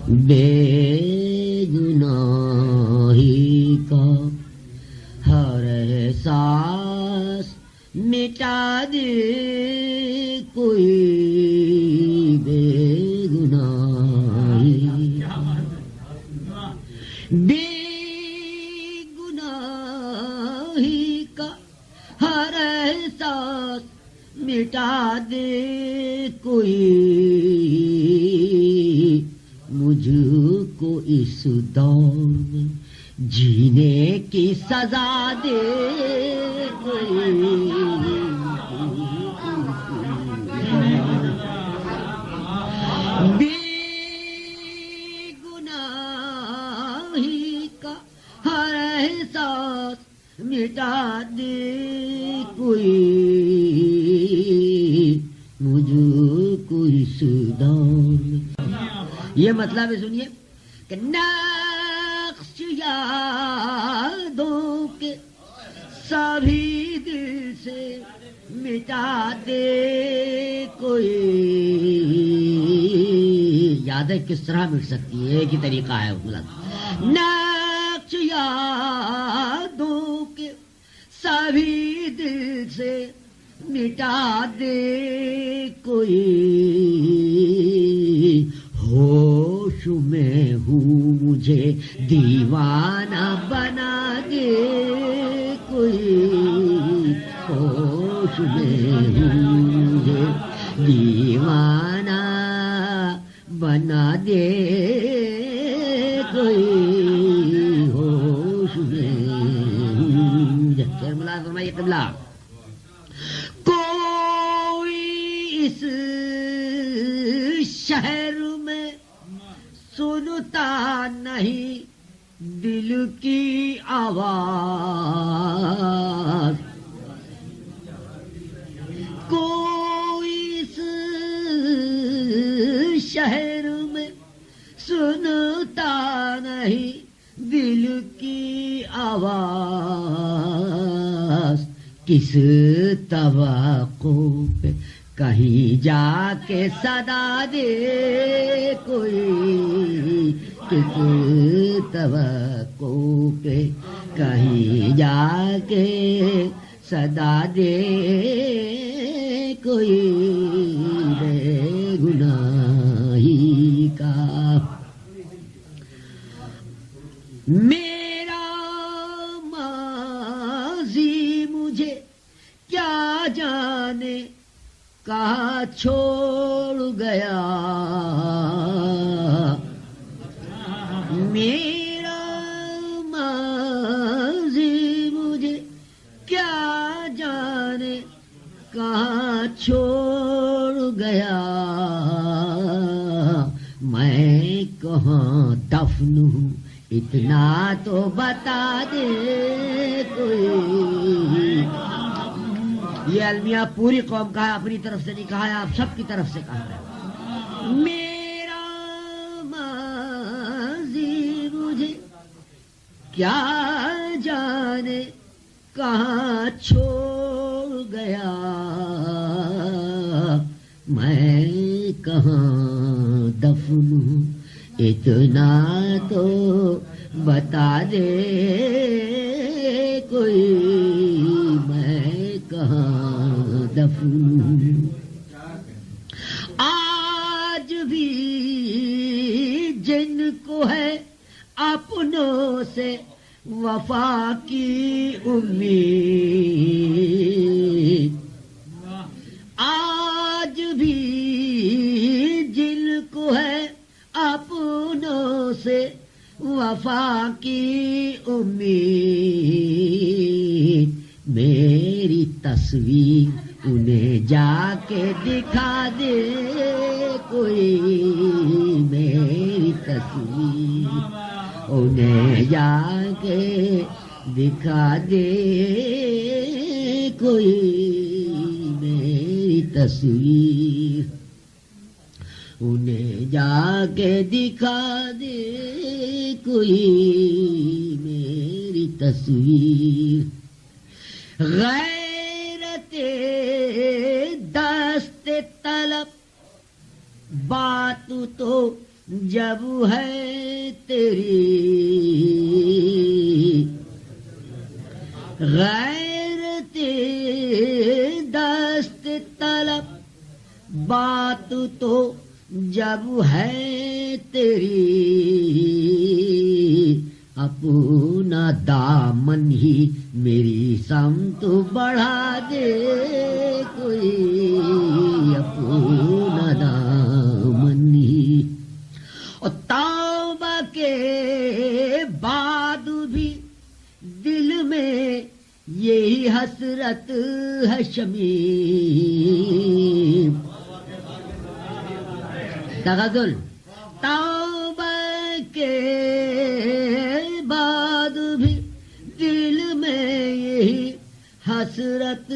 بے گناہی کا ہر احساس مٹا دے کوئی بے گناہی بے گناہی کا ہر احساس مٹا دے کوئی مجھ کو اس دور میں جینے کی سزا دے کوئی بے گناہی کا ہر احساس مٹا دے کوئی مجھ کو اس دور میں. یہ مطلب ہے سنیے کہ نقش یادوں کے سبھی دل سے مٹا دے کوئی. یادیں کس طرح مٹ سکتی ہے؟ ایک ہی طریقہ ہے. نقش یادوں کے سبھی دل سے مٹا دے کوئی ہوش میں ہوں مجھے دیوانہ بنا دے کوئی ہوش میں ہوں مجھے دیوانہ بنا دے کوئی ہوش میں ملا فرمائیے قبلہ کوئی اس شہر میں سنتا نہیں دل کی آواز کوئی اس شہر میں سنتا نہیں دل کی آواز کس توقع پہ کہیں جا کے صدا دے کوئی کس توقع پہ کہیں جا کے صدا دے کوئی بے گناہی کا. میرا ماضی مجھے کیا جانے کہاں چھوڑ گیا میرا ماضی مجھے کیا جانے کہاں چھوڑ گیا میں کہاں دفن ہوں اتنا تو بتا دے کوئی. یہ المیہ پوری قوم کا ہے, اپنی طرف سے نہیں کہا ہے, آپ سب کی طرف سے کہا ہے. میرا ماضی مجھے کیا جانے کہاں چھوڑ گیا میں کہاں دفن ہوں اتنا تو بتا دے کوئی میں کہاں دفن ہوں. آج بھی جن کو ہے اپنوں سے وفا کی امید آج بھی جن کو ہے اپنوں سے وفا کی امید میری تصویر انہیں جا کے دکھا دے کوئی میری تصویر انہیں جا کے دکھا دے کوئی میری تصویر انہیں جا کے دکھا دے کوئی میری تصویر. غیرت دست طلب بات تو جب ہے تیری غیرت دست طلب، بات تو جب ہے تیری اپنا دامن ہی میری سمت بڑھا دے، کوئی اپنا دامن ہی۔ اور توبہ کے بعد بھی دل میں یہی حسرت ہے شمیم، تغزل۔ توبہ کے بعد بھی دل میں یہی حسرت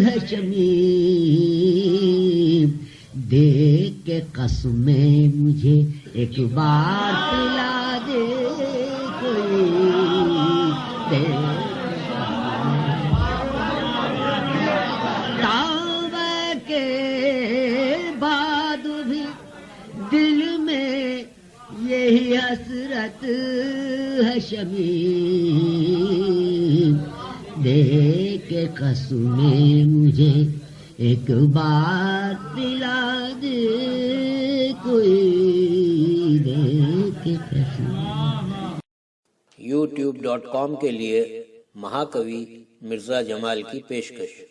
ہے شمیم، دے کے قسمیں مجھے ایک بار پلا دے، کوئی دے۔ توبہ کے بعد بھی دل میں یہی حسرت ہے شمیم، دے کے قسمیں مجھے ایک بار دلا دے، کوئی دے کے قسمیں۔ youtube.com کے لیے مہاکوی مرزا جمال کی پیشکش۔